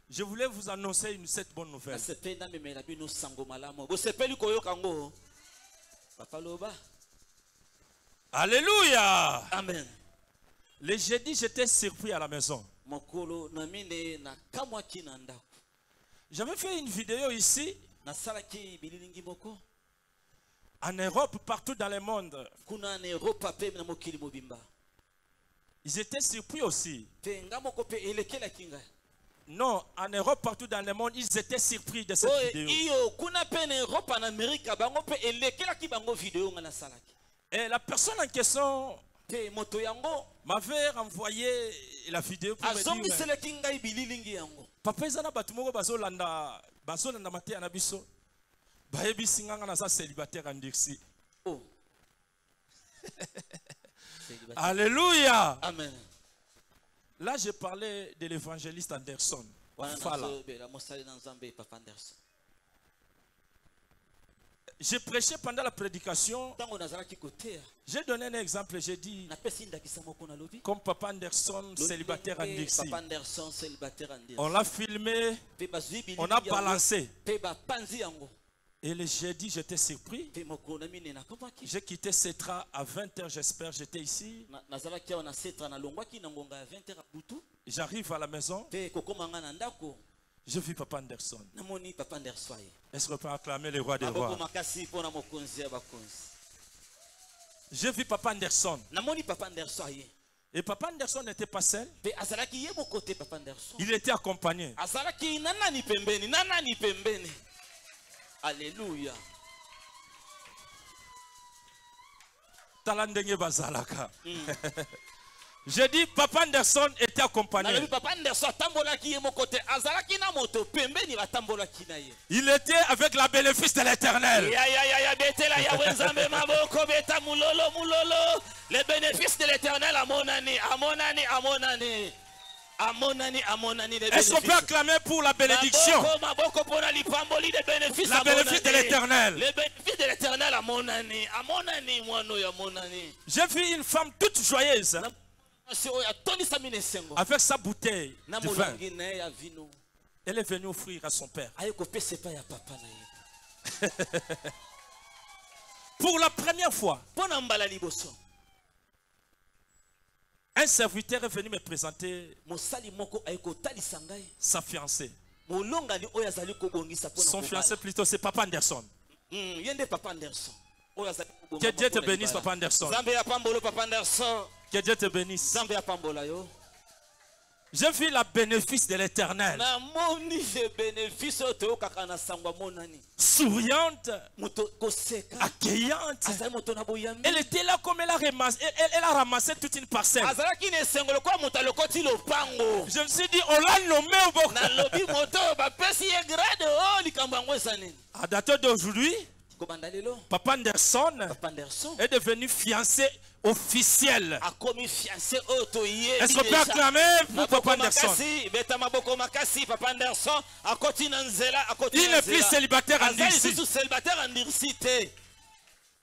Je voulais vous annoncer cette bonne nouvelle. Alléluia. Amen. Le jeudi, j'étais surpris à la maison. J'avais fait une vidéo ici. En Europe, partout dans le monde. Ils étaient surpris aussi. Non, en Europe, partout dans le monde, ils étaient surpris de cette vidéo. Et la personne en question m'avait envoyé la vidéo pour me dire Papa ezana batumoko bazolanda mateya na biso bayebisi nganga na za célibataire en Dirsi. Oh. Alléluia. Amen. Là je parlais de l'évangéliste Anderson. Fala. J'ai prêché pendant la prédication. J'ai donné un exemple. J'ai dit, comme Papa Anderson, célibataire en Dirsi. On l'a filmé, on a balancé. Et le jeudi, j'étais surpris. J'ai quitté Cetra à 20h, j'espère. J'étais ici. J'arrive à la maison. Je vis Papa Anderson. Est-ce qu'on peut acclamer le roi des rois? Je vis Papa Anderson. Et Papa Anderson n'était pas seul. Il était accompagné. Alléluia. Talandenge bazalaka. J'ai dit Papa Anderson était accompagné. Il était avec la bénéfice de l'Éternel. Les bénéfices de l'Éternel à mon année. Est-ce qu'on peut acclamer pour la bénédiction? La bénéfice de l'Éternel. Les bénéfices de l'Éternel à mon année. J'ai vu une femme toute joyeuse avec sa bouteille de vin. Elle est venue offrir à son père. Pour la première fois, un serviteur est venu me présenter sa fiancée. Son fiancé plutôt, c'est Papa Anderson. Que Dieu te bénisse, Papa Anderson. Que Dieu te bénisse. J'ai vu la bénéfice de l'Éternel. Souriante, accueillante. Elle était là comme elle a ramassé toute une parcelle. Je me suis dit, on l'a nommé au bord. À date d'aujourd'hui, Papa Anderson est devenu fiancé officiel. Est-ce qu'on peut acclamer pour Papa Anderson? Il n'est plus célibataire en Dirsi.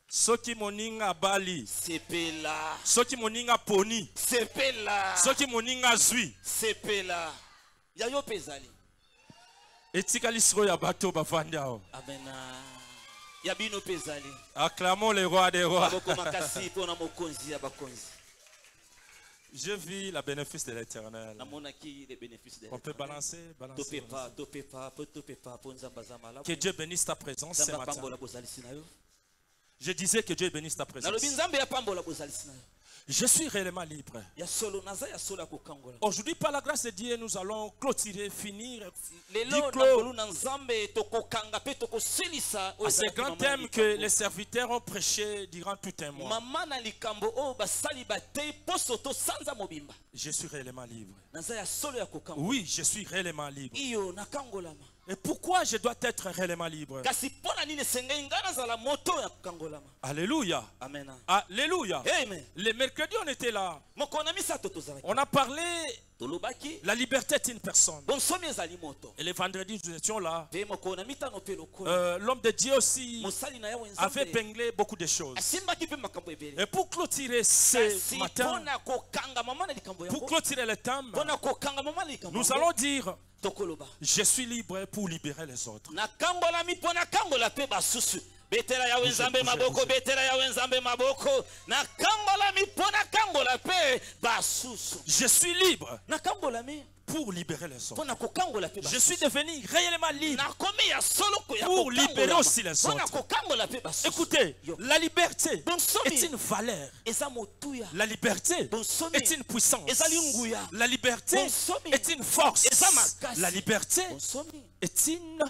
Soki moninga bali, soki moninga poni, soki moninga zui, etikali siko ya bato bafandi aho. Acclamons le roi des rois. Je vis la bénéfice de l'Éternel. On peut balancer. Que Dieu bénisse ta présence ce matin. Je disais que Dieu bénisse ta présence. Je suis réellement libre. Aujourd'hui, par la grâce de Dieu, nous allons clôturer, finir. À ce grand thème que les serviteurs ont prêché durant tout un mois. Je suis réellement libre. Oui, je suis réellement libre. Et pourquoi je dois être réellement libre? Alléluia. Amen. Alléluia. Amen. Les mercredis, on était là. On a parlé. La liberté est une personne. Et les vendredis, nous étions là. L'homme de Dieu aussi avait épinglé beaucoup de choses. Et pour clôturer ce matin, pour clôturer le thème, nous allons dire: je suis libre pour libérer les autres. Betela ya wenzambe maboko, betela ya wenzambe maboko. Na kangola mi pona kangola pe basusu. Je suis libre na kangola mi pour libérer les autres. Je suis devenu réellement libre pour libérer aussi les autres. Écoutez, la liberté est une valeur. La liberté est une puissance. La liberté est une force. La liberté est une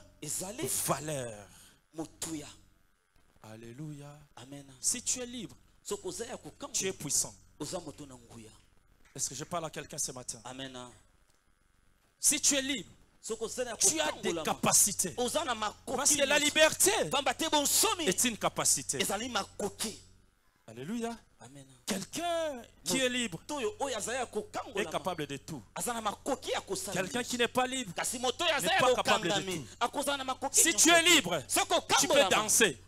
valeur. Alléluia. Amen. Si tu es libre, tu es puissant. Est-ce que je parle à quelqu'un ce matin? Amen. Si tu es libre, tu as des capacités. Parce que la liberté est une capacité. Alléluia. Amen. Quelqu'un qui est libre est capable de tout. Quelqu'un qui n'est pas libre n'est pas capable de tout. Si tu es libre, tu peux danser,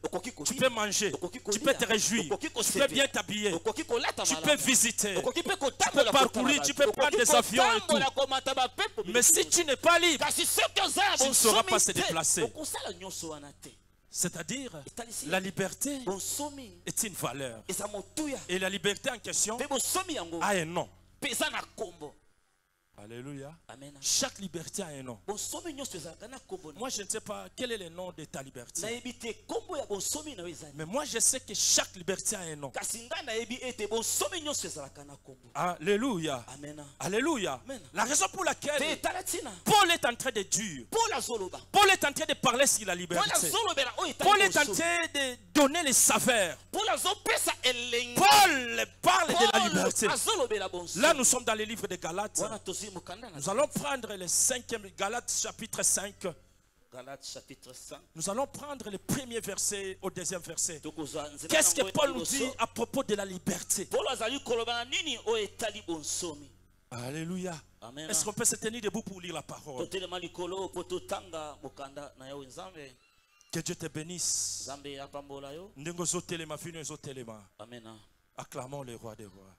tu peux manger, tu peux te réjouir, tu peux bien t'habiller, tu peux visiter, tu peux parcourir, tu peux prendre des avions et tout. Mais si tu n'es pas libre, tu ne sauras pas se déplacer. C'est-à-dire, la liberté est une valeur. Et la liberté en question a un nom. Alléluia. Amen. Chaque liberté a un nom. Moi, je ne sais pas quel est le nom de ta liberté. Mais moi, je sais que chaque liberté a un nom. Alléluia. Amen. Alléluia. Amen. La raison pour laquelle Paul est en train de dire, Paul est en train de parler sur la liberté. Paul est en train de donner les saveurs. Paul parle de la liberté. Là, nous sommes dans le livre de Galates. Nous allons prendre le 5e, Galates chapitre 5. Galates chapitre 5. Nous allons prendre le premier verset au deuxième verset. Qu'est-ce que Paul nous dit à propos de la liberté? Alléluia. Est-ce qu'on peut se tenir debout pour lire la parole? Que Dieu te bénisse. Acclamons le roi des rois.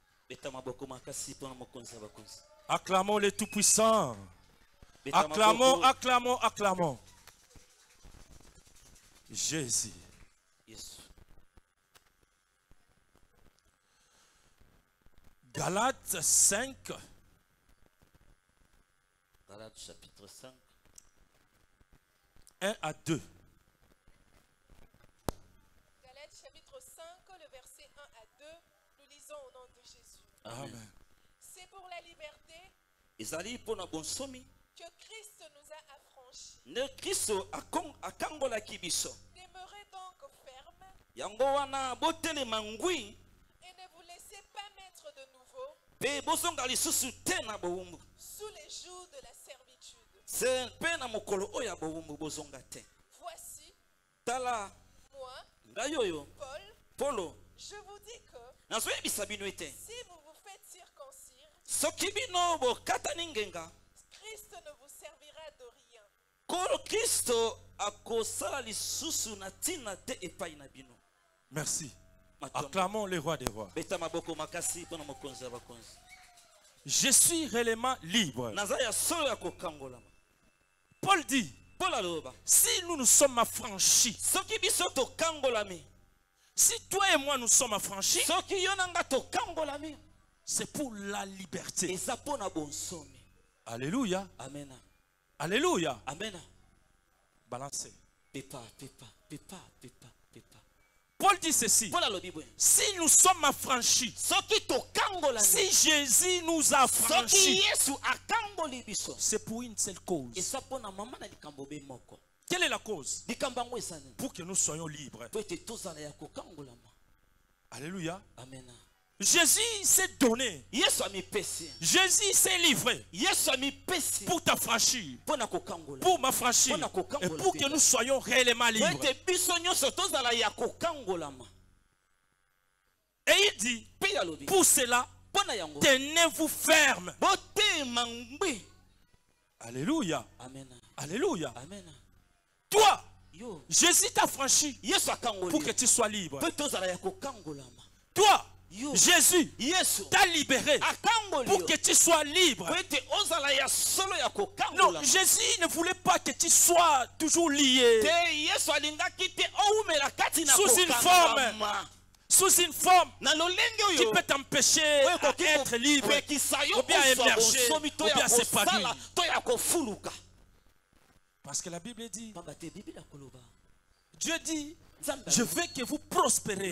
Acclamons le Tout-Puissant. Acclamons, acclamons, acclamons. Jésus. Galates 5. Galates chapitre 5. 1 à 2. Galates chapitre 5, le verset 1 à 2. Nous lisons au nom de Jésus. Amen. C'est pour la liberté que Christ nous a affranchis. Demeurez donc ferme et ne vous laissez pas mettre de nouveau sous les jougs de la servitude. Voici, moi, Paul, je vous dis que si vous vous faites circoncire, Christ ne vous servira de rien. Merci. Acclamons le roi des rois. Je suis réellement libre. Paul dit, si nous sommes affranchis, si toi et moi nous sommes affranchis, c'est pour la liberté. Alléluia. Amen. Alléluia. Amen. Balancez. Pepa. Paul dit ceci. Si nous sommes affranchis, si Jésus nous a affranchis, c'est pour une seule cause. Quelle est la cause? Pour que nous soyons libres. Alléluia. Amen. Jésus s'est donné. Jésus s'est livré pour t'affranchir, pour m'affranchir et pour que nous soyons réellement libres. Et il dit, pour cela, tenez-vous ferme. Alléluia. Alléluia. Toi, Jésus t'a franchi pour que tu sois libre. Toi, Jésus t'a libéré pour que tu sois libre. Non, Jésus ne voulait pas que tu sois toujours lié sous une forme qui peut t'empêcher d'être libre, ou bien émerger, ou bien s'épanouir. Parce que la Bible dit, Dieu dit, je veux que vous prospérez.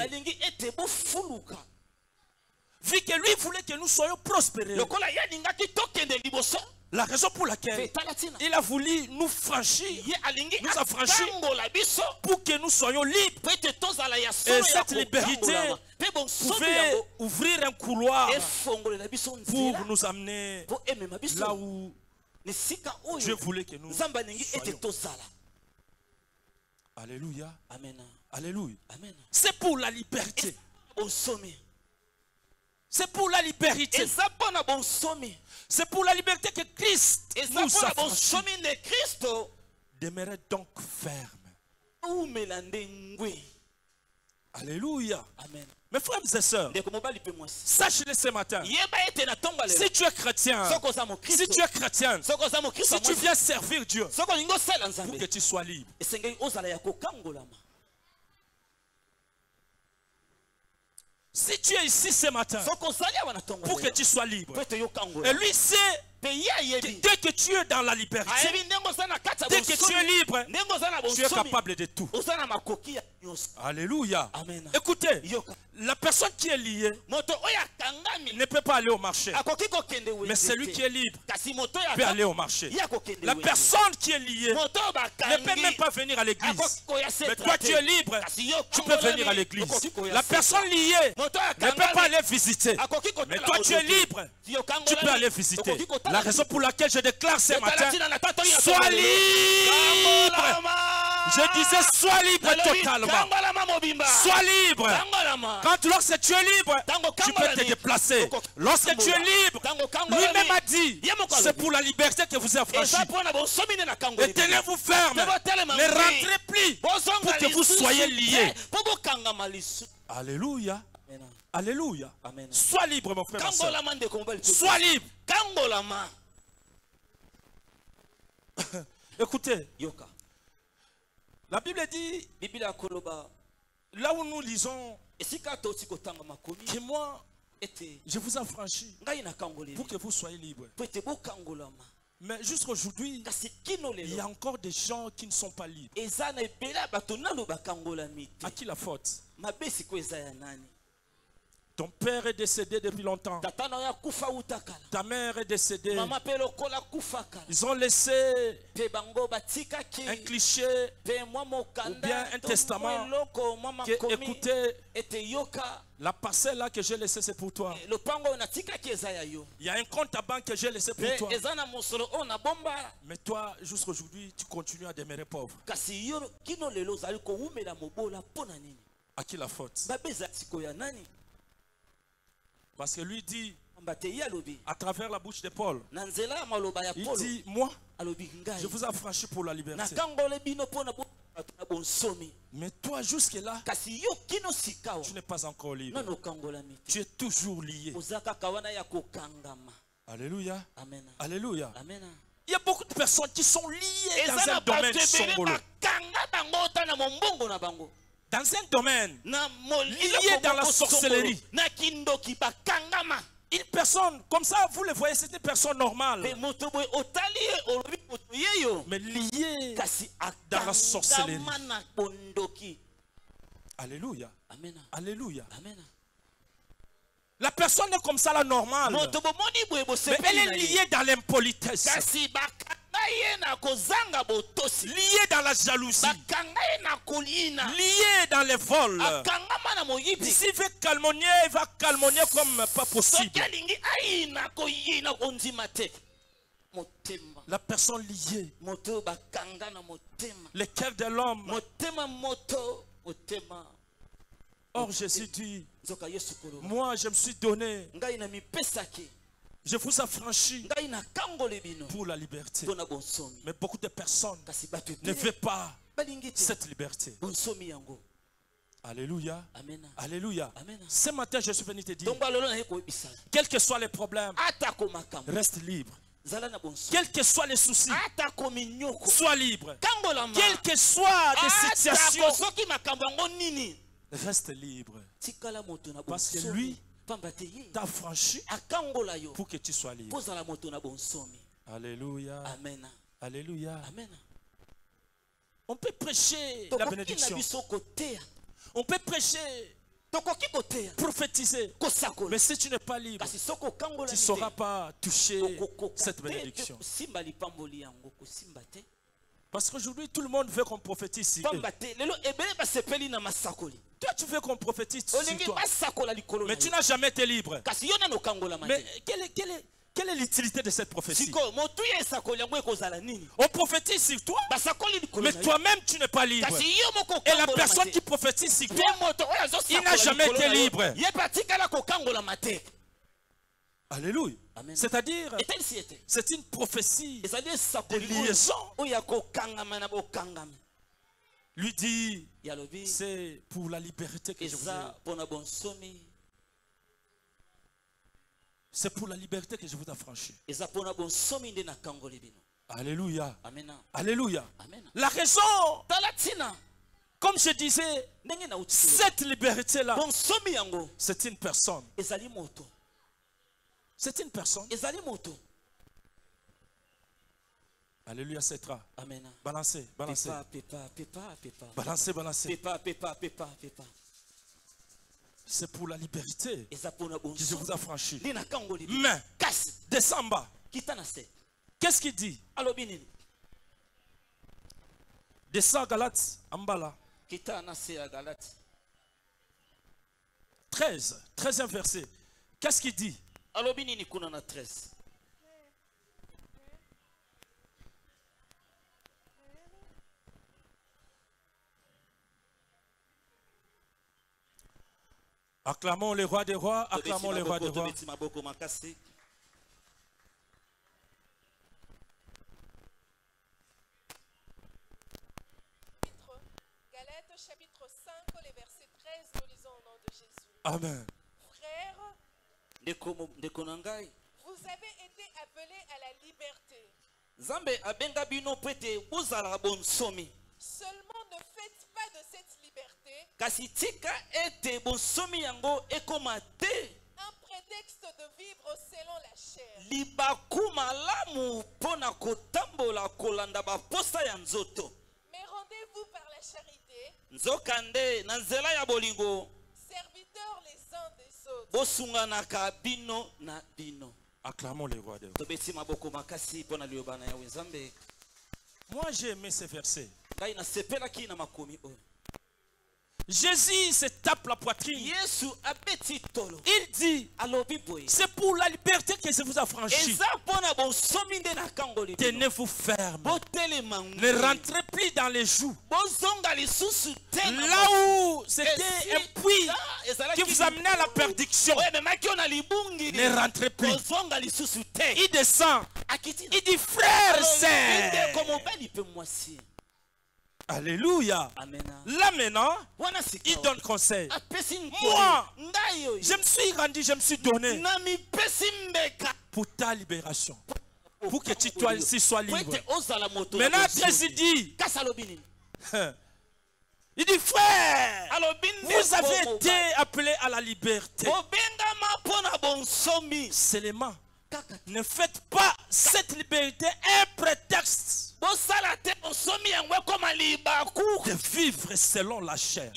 Vu que lui voulait que nous soyons prospérés, la raison pour laquelle il a voulu nous franchir, nous affranchir pour que nous soyons libres. Et cette liberté pouvait ouvrir un couloir pour nous amener là où Dieu voulait que nous soyons. Alléluia. Alléluia. C'est pour la liberté. C'est pour la liberté. C'est pour la liberté que Christ nous a franchis. Demeurez donc ferme. Alléluia. Amen. Mes frères et sœurs, sache-le ce matin. Si tu es chrétien, si tu es chrétienne, si tu viens servir Dieu, pour que tu sois libre. Si tu es ici ce matin, pour que tu sois libre, et lui sait dès que tu es dans la liberté, dès que tu es libre, tu es capable de tout. Alléluia. Amen. Écoutez, la personne qui est liée ne peut pas aller au marché. Mais celui qui est libre peut aller au marché. La personne qui est liée ne peut même pas venir à l'église. Mais toi tu es libre, tu peux venir à l'église. La personne liée ne peut pas aller visiter. Mais toi tu es libre, tu peux aller visiter. La raison pour laquelle je déclare ce matin, sois libre. Je disais, sois libre totalement. Sois libre. Lorsque tu es libre, tu peux te déplacer. Lorsque tu es libre, lui-même a dit, c'est pour la liberté que vous êtes affranchis. Et tenez-vous ferme. Ne rentrez plus pour que vous soyez liés. Alléluia. Alléluia. Sois libre, mon frère. Sois libre. Écoutez, la Bible dit, là où nous lisons que moi, je vous ai franchi pour que vous soyez libres. Mais jusqu'à aujourd'hui, il y a encore des gens qui ne sont pas libres. À qui la faute? Ton père est décédé depuis longtemps. Ta mère est décédée. Ils ont laissé un cliché ou bien un testament que, écoutez, la parcelle là que j'ai laissée, c'est pour toi. Il y a un compte à banque que j'ai laissé pour toi. Mais toi, jusqu'à aujourd'hui, tu continues à demeurer pauvre. À qui la faute? Parce que lui dit, à travers la bouche de Paul, il dit, moi, je vous ai affranchi pour la liberté. Mais toi, jusque-là, tu n'es pas encore libre. Tu es toujours lié. Alléluia. Amen. Alléluia. Amen. Il y a beaucoup de personnes qui sont liées dans un domaine songolo. Dans un domaine lié dans la sorcellerie. Une personne, comme ça, vous le voyez, c'est une personne normale. Mais liée dans la sorcellerie. Alléluia. Amen. Alléluia. Amen. La personne est comme ça, la normale. Mais elle est liée dans l'impolitesse. Lié dans la jalousie, lié dans les vols, S'il veut calmonnier, il va calmonnier comme pas possible. La personne liée, le cœur de l'homme. Or Jésus dit, moi je me suis donné, je vous affranchis pour la liberté. Mais beaucoup de personnes ne veulent pas cette liberté. Alléluia. Alléluia. Ce matin, je suis venu te dire, quels que soient les problèmes, reste libre. Quels que soient les soucis, sois libre. Quelles que soient les situations, reste libre. Parce que lui t'a franchi pour que tu sois libre. Alléluia. Alléluia. On peut prêcher la bénédiction. On peut prêcher, prophétiser. Mais si tu n'es pas libre, tu ne sauras pas toucher cette bénédiction. Parce qu'aujourd'hui, tout le monde veut qu'on prophétise. Toi, tu veux qu'on prophétise sur toi. Mais tu n'as jamais été libre. Mais quelle est l'utilité de cette prophétie? On prophétise sur toi, mais toi-même tu n'es pas libre. Et la personne qui prophétise sur toi, il n'a jamais été libre. Alléluia. C'est-à-dire, c'est une prophétie de liaison. Lui dit, c'est pour la liberté que je vous ai. C'est pour la liberté que je vous ai affranchi. Alléluia. Alléluia. La raison, comme je disais, cette liberté-là, c'est une personne. C'est une personne. Alléluia, c'est toi. Balancez, balancez. Balancez, balancez. C'est pour la liberté que je vous ai franchi. Mais, descends bas. Qu'est-ce qu'il dit? Descends Galates, en bas là. 13e verset. Qu'est-ce qu'il dit? Acclamons le roi des rois, acclamons le roi des rois. Galates chapitre 5, les versets 13, nous lisons au nom de Jésus. Amen. Frères, vous avez été appelés à la liberté. Seulement ne faites pas de cette liberté un prétexte de vivre selon la chair. Mais rendez-vous par la charité, serviteurs les uns des autres. Acclamons le roi des rois. Moi j'ai aimé ce verset. Jésus se tape la poitrine. Il dit, c'est pour la liberté que je vous ai franchi. Tenez-vous ferme. Ne rentrez plus dans les joues. Là où c'était un puits qui vous amenait à la perdition. Ne rentrez plus. Il descend. Il dit, frère, c'est. Alléluia. Là maintenant, il donne conseil. Moi, je me suis rendu, je me suis donné pour ta libération. Pour que tu sois libre. Maintenant, Jésus dit, il dit, frère, vous avez été appelés à la liberté. Seulement, ne faites pas cette liberté un prétexte de vivre selon la chair.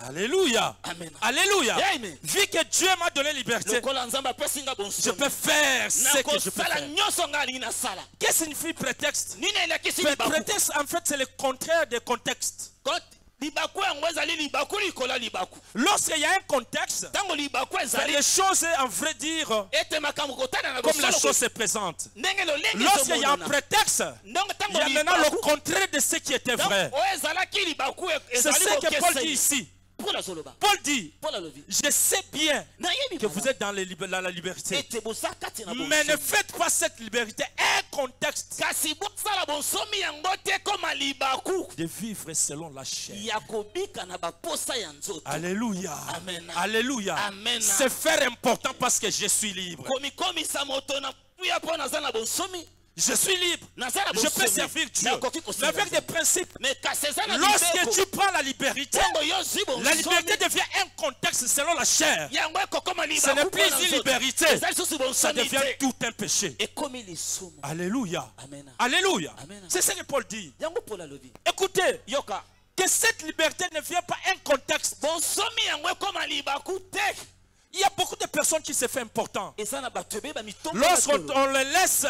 Alléluia. Amen. Alléluia. Amen. Vu que Dieu m'a donné liberté, je peux faire ce que je peux faire. Qu'est-ce que signifie prétexte? Prétexte, en fait, c'est le contraire des contextes. Lorsqu'il y a un contexte, c'est les choses, en vrai dire, comme la chose se présente. Lorsqu'il y a un prétexte, il y a maintenant le contraire de ce qui était vrai. C'est ce que Paul dit ici. Paul dit, je sais bien que vous êtes dans la liberté, mais ne faites pas cette liberté un contexte de vivre selon la chair. Alléluia. Amen. Alléluia. Amen. C'est faire important parce que je suis libre. Je suis libre. Je peux servir Dieu. Mais avec des principes. Lorsque tu prends la liberté devient un contexte selon la chair. Ce n'est plus une liberté. Ça devient tout un péché. Alléluia. Alléluia. C'est ce que Paul dit. Écoutez, que cette liberté ne vient pas un contexte. Il y a beaucoup de personnes qui se font important. Lorsqu'on les laisse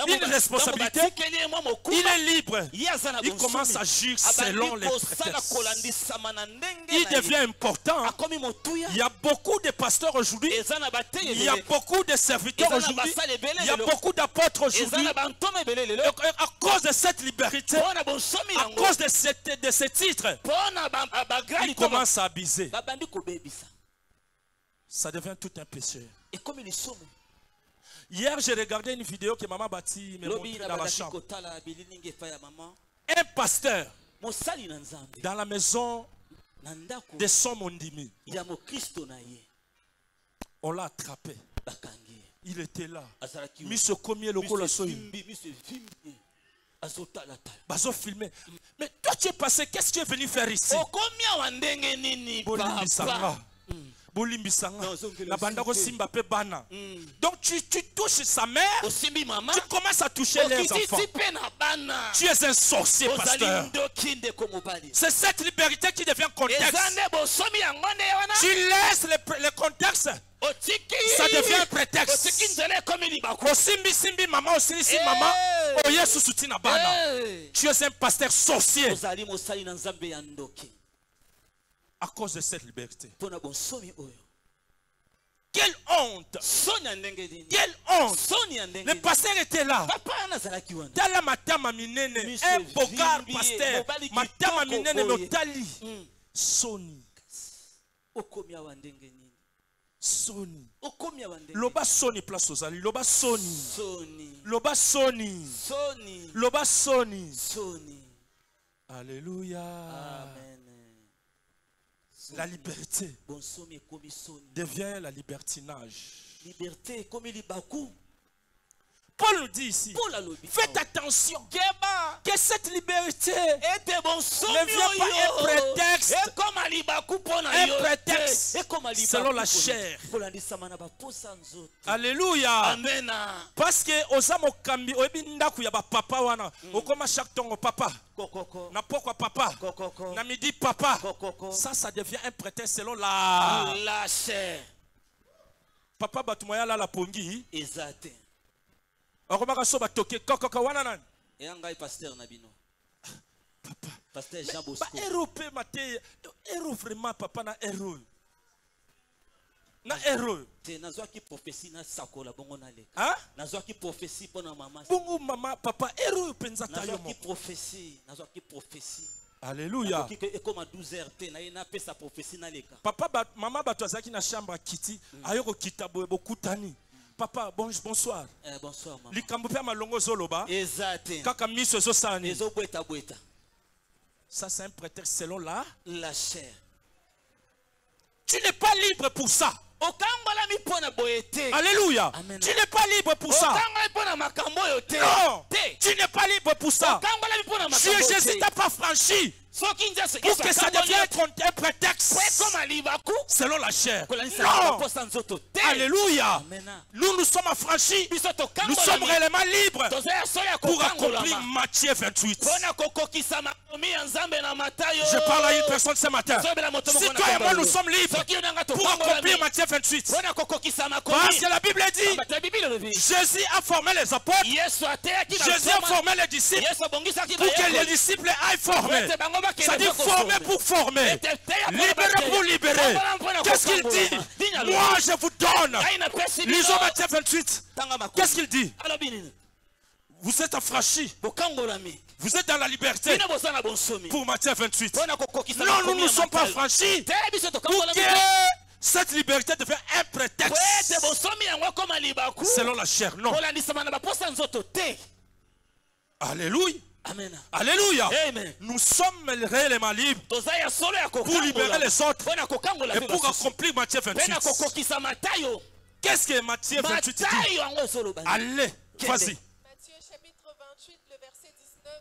une responsabilité, il est libre. Il commence à agir selon les prétextes. Il devient important. Il y a beaucoup de pasteurs aujourd'hui. Il y a beaucoup de serviteurs aujourd'hui. Il y a beaucoup d'apôtres aujourd'hui. À cause de cette liberté, à cause de ce titre, il commence à abuser. Ça devient tout un péché. Hier, j'ai regardé une vidéo que Maman Bati me montre dans la chambre. Un pasteur dans la maison de son Mondimi. On l'a attrapé. Il était là. Mise combien le col Bazo filmé. Mais toi tu es passé, qu'est-ce que tu es venu faire ici? Donc tu touches sa mère, tu commences à toucher les enfants. Tu es un sorcier, pasteur. C'est cette liberté qui devient contexte. Tu laisses le contexte, ça devient un prétexte. Tu es un pasteur sorcier. À cause de cette liberté. Quelle honte! Quelle honte! Le pasteur était là. Dans la matama minene, un bogard pasteur. Matama minene motali. Soni. Soni. Loba Soni place aux alliés. Loba Soni. Loba Soni. Loba Soni. Alléluia. Amen. La liberté devient la libertinage. Paul nous dit ici, faites attention que cette liberté ne vient pas un prétexte selon la chair. Alléluia. Amen. Parce que osamo kambi oebindaku ya papa wana okoma chaque tongo papa na pourquoi papa na midi papa, ça devient un prétexte selon la chair. Papa batumoya la pongi exact. Okomaka so batoke kokoko wana nani pasteur Nabino. Papa pasteur Jean Bosco ba héros maté héros vraiment papa na héros na héros te nazwa ki prophétie na sakola bongo na leka hein nazwa ki prophétie pona maman bongo mama papa héros penza tayo nazwa ki prophétie Alléluia. Papa mama bato azaki na chambre kiti ayoko kitabo bokutani. Papa bonsoir. Bonsoir maman. Likambo pe malongo zoloba. Exact. Kaka miso zo sani. Ezobweta. Ça c'est un prétexte selon la chair. Tu n'es pas libre pour ça. Alléluia. Amen. Tu n'es pas libre pour ça. Non. Tu n'es pas libre pour ça. Si Jésus t'a pas franchi, pour que ça devienne un prétexte selon la chair. Non. Alléluia. Nous sommes affranchis. Nous sommes réellement libres pour accomplir Matthieu 28. Je parle à une personne ce matin. Si toi et moi nous sommes libres pour accomplir Matthieu 28. Parce que la Bible dit, Jésus a formé les apôtres, Jésus a formé les disciples pour que les disciples aillent former. Ça dit former pour former, libérer pour libérer. Qu'est-ce qu'il dit? Moi je vous donne. Lisons Matthieu 28. Qu'est-ce qu'il dit? Vous êtes affranchis. Vous êtes dans la liberté pour Matthieu 28. Non, nous ne sommes pas affranchis pour que cette liberté devienne un prétexte selon la chair. Non. Alléluia. Amen. Alléluia. Amen. Nous sommes réellement libres pour libérer les autres et pour accomplir Matthieu 28. Qu'est-ce que Matthieu 28 dit? Allez, vas-y. Matthieu chapitre 28, le verset 19,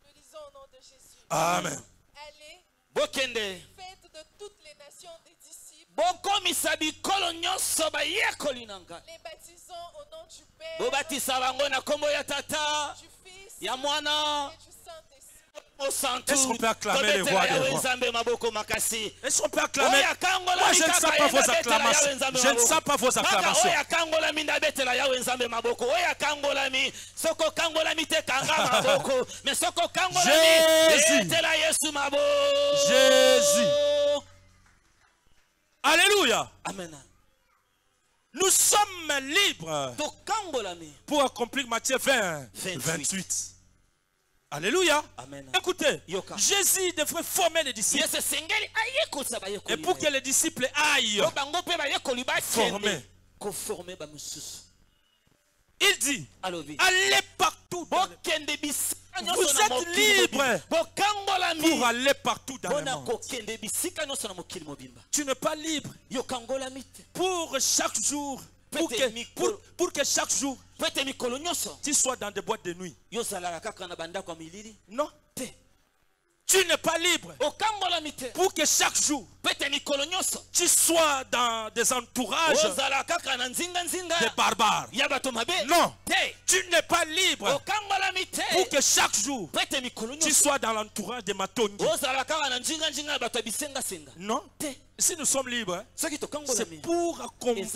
nous lisons au nom de Jésus. Amen. Allez, faites de toutes les nations des disciples, les baptisons au nom du Père, du Fils et du Saint-Esprit. Est-ce qu'on peut acclamer les rois des rois? Est-ce qu'on peut acclamer? Moi je ne sens pas vos acclamations. Je ne sens pas vos acclamations. Jésus. Alléluia. Amen. Nous sommes libres pour accomplir Matthieu 28. Alléluia. Amen. Écoutez, Jésus devrait former les disciples. Et pour que les disciples aillent former. Il dit, allez partout. Vous êtes libres pour aller partout dans le monde. Tu n'es pas libre pour chaque jour. Pour que chaque jour tu sois dans des boîtes de nuit. Non. Tu n'es pas libre pour que chaque jour tu sois dans des entourages de barbares. Non. Tu n'es pas libre pour que chaque jour tu sois dans l'entourage de Matongi. Non. Si nous sommes libres, c'est pour accomplir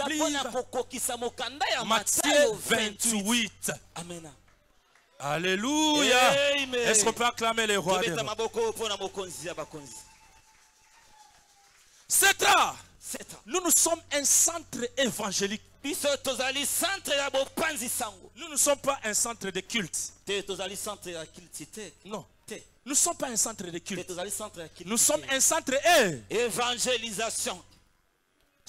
Matthieu 28. Amen. Alléluia. Est-ce qu'on peut acclamer les rois des rois? C'est ça. Nous sommes un centre évangélique. Nous ne sommes pas un centre de culte. Non. Nous ne sommes pas un centre de culte. Nous sommes un centre évangélisation.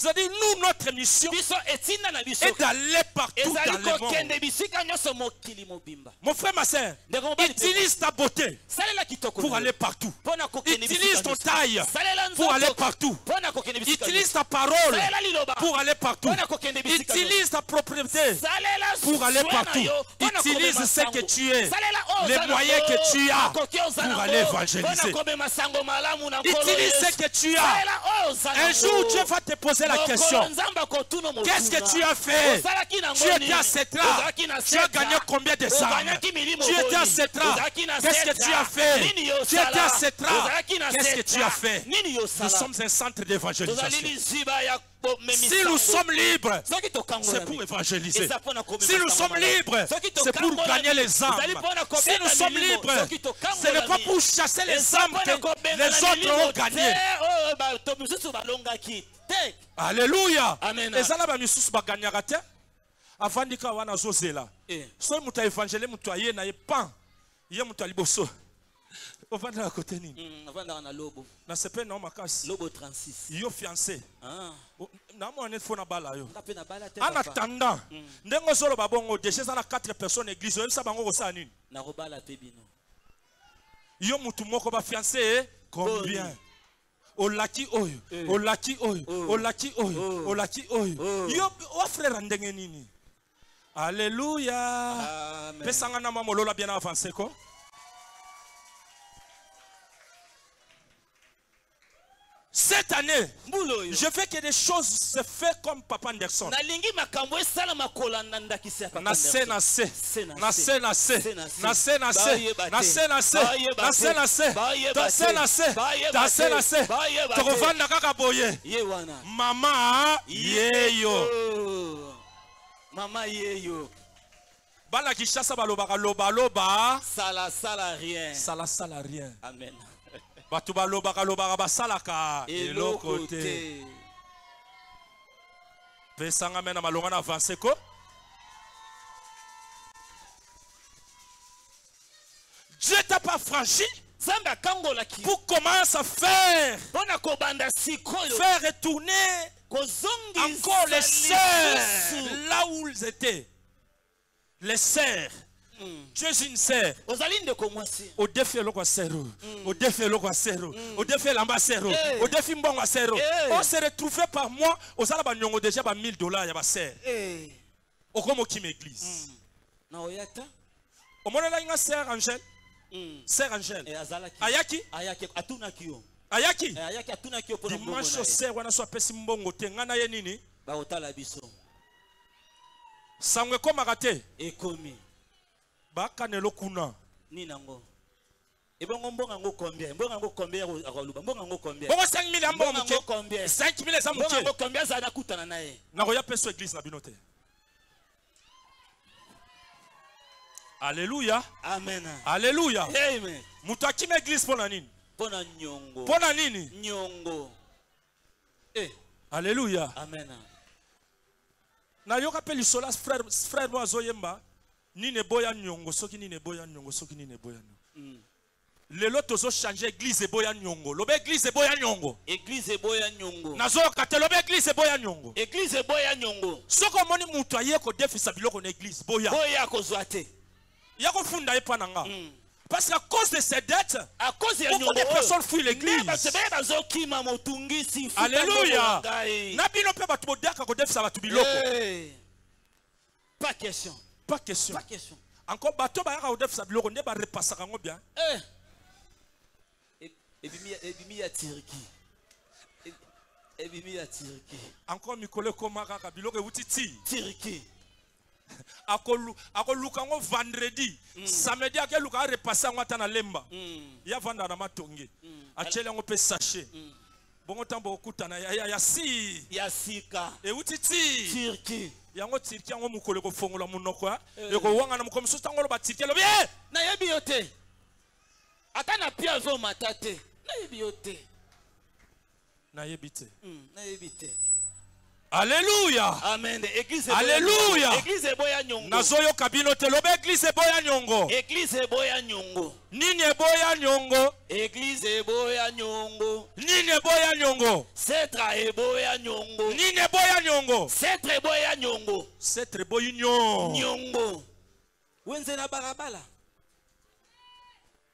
C'est-à-dire, nous, notre mission est d'aller partout dans le monde. Mon frère, ma soeur, utilise ta beauté pour aller partout. Utilise ton taille pour aller partout. Utilise ta parole pour aller partout. Utilise ta propriété pour aller partout. Utilise ce que tu es, les moyens que tu as pour aller évangéliser. Utilise ce que tu as. Un jour, Dieu va te poser la question. Qu'est-ce que tu as fait? Tu étais à Cetra. Tu as gagné combien de âmes? Tu étais à Cetra. Qu'est-ce que tu as fait? Tu étais à Cetra. Qu'est-ce que tu as fait? Nous sommes un centre d'évangélisation. Si nous sommes libres, c'est pour évangéliser. Si nous sommes libres, c'est pour gagner les âmes. Si nous sommes libres, ce n'est pas pour chasser les âmes que les autres ont gagnées. Alléluia. Ezala ba misusu baganyaka te avandika wana zozela. So muta évangéliser mutu aye na ye pan. Ye mutu aliboso. Ovanda à côté nini? Ovanda na lobo. Na sepe na makasi. Lobo 36. Yo fiancé. Na mo anet fona bala yo. Ngape na bala te. En attendant, ndengo zolo babongo déjà na 4 personnes église yo sa bango ko sa nini? Na ko bala te bino. Yo mutu moko ba fiancé combien? Olaki oyo, olaki oyo, olaki oyo, olaki oyo. Yo frère ndenge nini? Alléluia. Pesanga na mamolola bien avancé ko. année, je veux que des choses se fassent comme Papa Anderson. Mama yeyo. Bala Kishasa balobaka loba loba. Sala rien. Sala rien. Amen. Batu balobaka loba basalaka. Et l'autre côté. Pesanga mena malonga na avancer ko. Dieu t'a pas franchi pour commencer à faire retourner encore les sœurs là où ils étaient. Les sœurs. Dieu est une sœur. Au défi le sœur. Au défi le sœur. Au défi l'ambassadeur. Au défi mbongo sœur. On se retrouve par mois aux alaba nyongo déjà ba $1000 ya ba sœur. Au comme qui m'église. Na oyata. Au mona la sœur Angèle. Sœur Angèle. Ayaki atuna kiyo. Ayaki atuna kiyo pour dimanche sœur wana so pesi mbongo te ngana ye nini ba otala biso sangwe komaka te ekomi bakanelo kuna ninango ebongo mbonga ngo combien akoluba mbonga ngo combien bongo 5000 ya mbongo muke 5000 eza muke mbonga ngo combien za nakutana naye nakoya peso église na bino te. Alléluia. Amen. Alléluia. Amen. Mutu akima église pona nini? Pona nyongo. Pona nini? Nyongo. Alléluia. Amen. Na yoka pe lisola frère mo azoyemba nini boya nyongo soki nini boya nyongo soki nini boya nyongo. Lelo tozo changer église boya nyongo. Lobe église boya nyongo. Église boya nyongo. Nazo kate lobe église boya nyongo. Église boya nyongo. Soko moni mutu ayeko defisa biloko na église boya. Boya kozwate. Yako funda epananga. Parce qu'à cause de ces dettes, à cause beaucoup de personnes fuient l'église. Alléluia. Pas question. Pas question. Pas question. Encore bateau ba yaka odef sa biloko ne ba repassa kango bien. Ebimi ya Turquie. Ebimi ya Turquie. Encore mikole koma kaka biloko utiti. Turquie. Akoluka ngo vendredi samedi akeluka repassa ngo tana lemba ya vanda na matonge achele ngo pe sachet bongo tambo okutana ya sika e utiti Turquie yango Turquie ngo mukole ko fongola munoko yoko wanga na mukomiso tango lo ba Turquie lo bien na yebi yote atana pia zo matate na yebi yote na yebite na yebite. Alléluia. Amen. Église Alléluia. Église boya nyongo. Nazoyo kabino te lobe église boya nyongo. Église boya nyongo. Nini boya nyongo. Église boya nyongo. Nini boya nyongo. Setra boya nyongo. Nini boya nyongo. Setra boya nyongo. Setra boya nyongo. Nyongo. Wenze na barabala.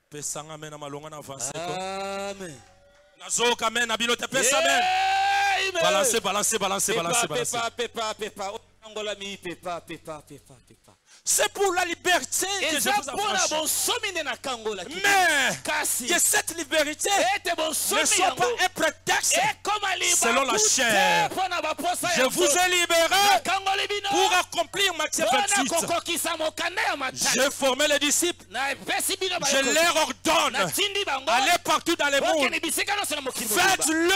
Pesanga mena malonga na avance ko. Amen. Nazoyo kamena bino te pesa men. Balancez. C'est pour la liberté que je vous affranchis. Mais que cette liberté ne soit pas un prétexte selon la chair. Je vous ai libéré pour accomplir Matthieu 28. J'ai formé les disciples. Je leur ordonne allez partout dans le monde. Faites-le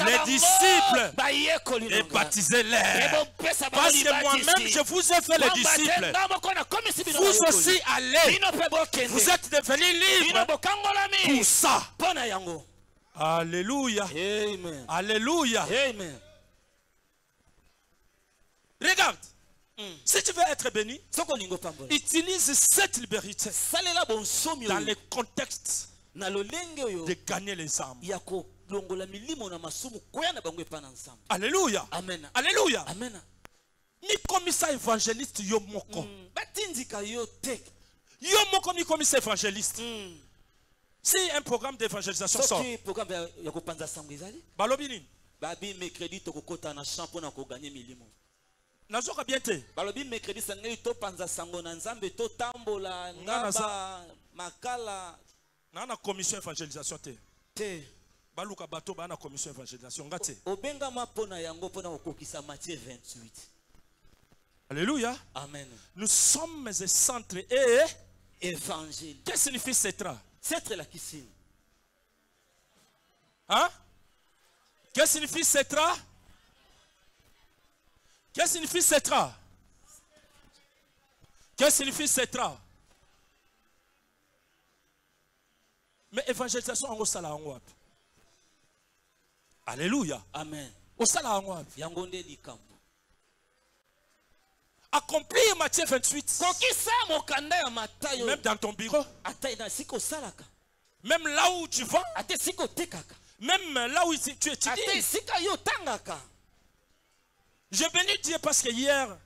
les disciples et baptisez-les. Parce que moi-même je vous ai fait les disciples. Vous aussi allez. Vous êtes devenus libres pour ça. Alléluia. Amen. Alléluia. Amen. Regarde. Si tu veux être béni, utilise cette liberté dans le contexte de gagner les âmes. Alléluia. Amen. Alléluia. Amen. Ni commissaire évangéliste yo moko. Batindika yo tek. Yo moko ni commissaire évangéliste. Si un programme d'évangélisation sort. Programme ya kopanza sango ezali. Balobi nini? Babi mercredi to kokota na champ na ko gagner milimo. Nazoka bien te. Balobi mercredi sango to panza sango na nzambe to tambola ngaba makala na commission évangélisation te. Te. baluka bato bana commission évangélisation ngate. Obengama pona yango pona okokisa Matthieu 28. Alléluia. Amen. Nous sommes des centres et évangile. Qu'est-ce que signifie cetra? Cetra la kisine. Hein? Qu'est-ce que signifie cetra? Qu'est-ce que signifie cetra? Qu'est-ce que signifie cetra? Mais évangélisation en sala en wap. Alléluia. Amen. Au sala en wap. Yangonde di kambo. Accomplir Matthieu 28. Même dans ton bureau. Même là où tu vas. Même là où tu étudies. Je bénis Dieu parce que hier,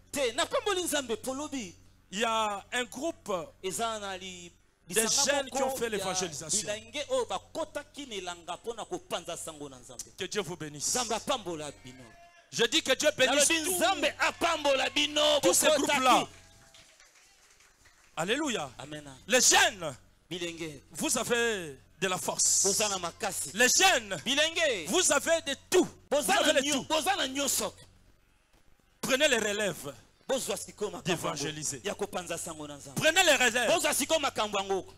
il y a un groupe des jeunes qui ont fait l'évangélisation. Que Dieu vous bénisse. Je dis que Dieu bénisse tous ces groupes-là. Alléluia. Amen. Les jeunes, vous avez de la force. Les jeunes, vous avez de tout. Vous avez de tout. Prenez les relèves d'évangéliser. Prenez les relèves.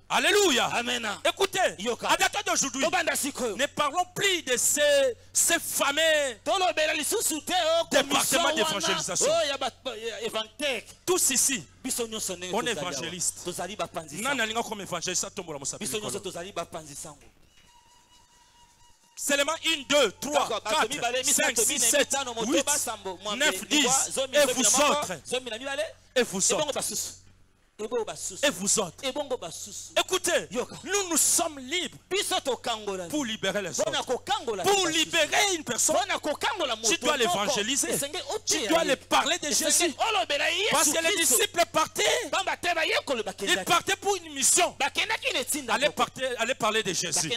Alléluia. Amen. Écoutez, à dater d'aujourd'hui, ne parlons plus de ces fameux départements d'évangélisation. Tous ici, on est évangéliste. Nous comme évangéliste. Seulement 1, 2, 3, 4, 5, 6, 7, 8, 9, 10. Et vous autres. Et vous autres. Et vous autres. Écoutez, nous sommes libres pour libérer les autres. Pour libérer une personne, tu dois l'évangéliser. Tu dois lui parler de Jésus. Parce que les disciples partaient. Ils partaient pour une mission. Aller parler de Jésus.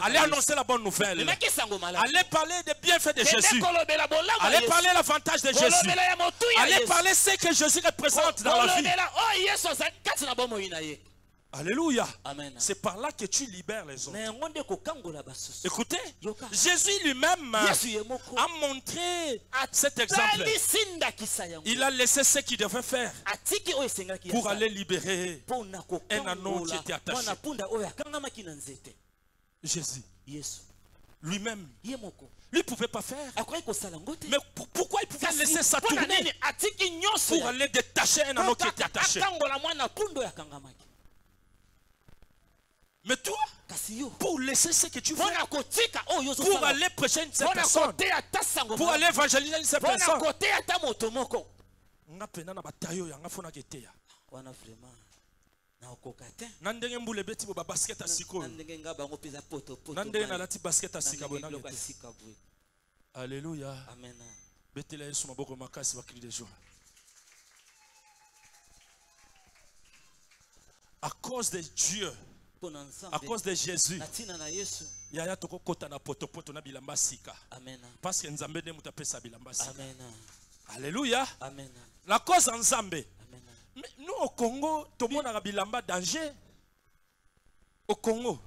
Aller annoncer la bonne nouvelle. Aller parler des bienfaits de Jésus. Aller parler l'avantage de Jésus. Aller parler ce que Jésus représente dans la vie. Alléluia. C'est par là que tu libères les autres. Écoutez, Jésus lui-même a montré cet exemple. Il a laissé ce qu'il devait faire pour aller libérer un anneau qui était attaché. Jésus lui-même, lui ne pouvait pas faire. Mais pourquoi il pouvait laisser ça tourner pour aller détacher un anneau qui était attaché? Mais toi, pour laisser ce que tu veux, pour aller prêcher une seule personne, pour aller évangéliser une seule personne, nandenge mbule beti ba basket asiko nandenge nalati basket asika bona. Alléluia. Amen. Betela Yesu maboko makasi ba cri de joie. À cause de Dieu, à cause de Jésus, yaya toko kota na potopoto na bilamba sika. Amen. Parce que nzambe de mutapesa bilamba sika. Amen. Alléluia. Amen. La cause en Nzambe. Mais nous au Congo, tout le monde a bilamba danger. Au Congo,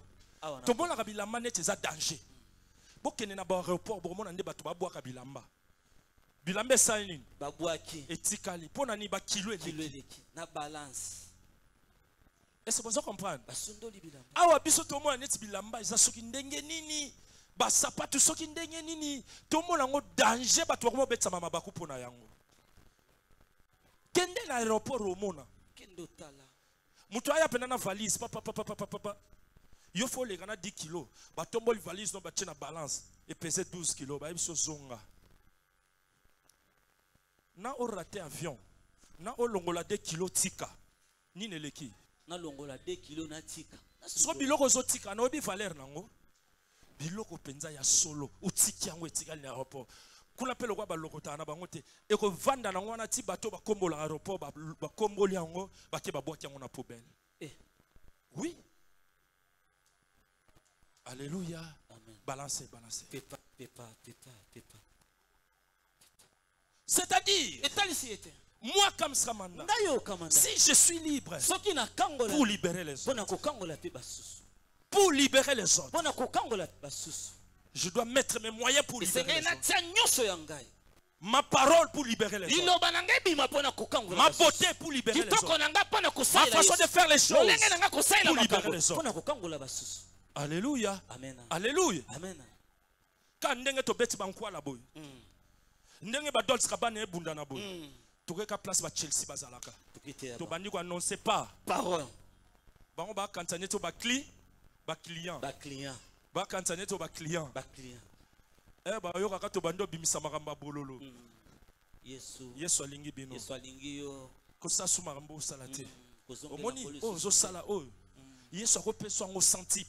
tout le monde a bilamba net c'est danger. Bokene na ba aéroport, bo mona ndeba to ba boaka bilamba. Bilamba saini. Ba boaki. Etikali. Pona ni ba kilo eleki. Na balance. Est-ce que vous comprenez? Awa biso to mona net bilamba za soki ndenge nini? Ba sapatu soki ndenge nini? To mona ngo danger ba to ko betsa mama baku pona yango. Kende na aéroport romona kendo tala mutu aya pena na valise papa yo faut les gana 10 kilos ba tombo li valise no ba tena balance et peser 12 kilos ba biso zonga na o raté avion na o longola 2 kilos tika ni neleki na longola 2 kilos na tika so biloko zo tika na obi valeur nango biloko penza ya solo utiki yango etika ni aéroport. Kuna pelo kwa balokota na bango te eko vanda na ngwana ti bato ba kombola aéroport ba komboli yango ba ke ba boaki yango na poubelle. Oui. Alléluia. Amen. Balancez. Pepa. C'est-à-dire, moi comme Samanda, si je suis libre pour libérer les autres, pour libérer les autres, Je dois mettre mes moyens pour libérer les gens. Ma parole pour libérer les gens. Ma beauté pour libérer les gens. Ma façon de faire les choses pour libérer les gens. Alléluia. Amen. Alléluia. Amen. Quand ndenge to beti bankwa la boy. Ndenge ba dolce kabane bunda na boy. Toka place ba Chelsea bazalaka. To bandi ko annoncer pas parole. Bango ba kantane to ba client. Ba client. Ba kantane to ba client. Ba yo kaka to bando bimisa makamba bololo. Yesu alingi bino. Yesu alingi yo. Ko sa suma rambo salate. Omoni zo sala o. Yesu akopesa ngo centip.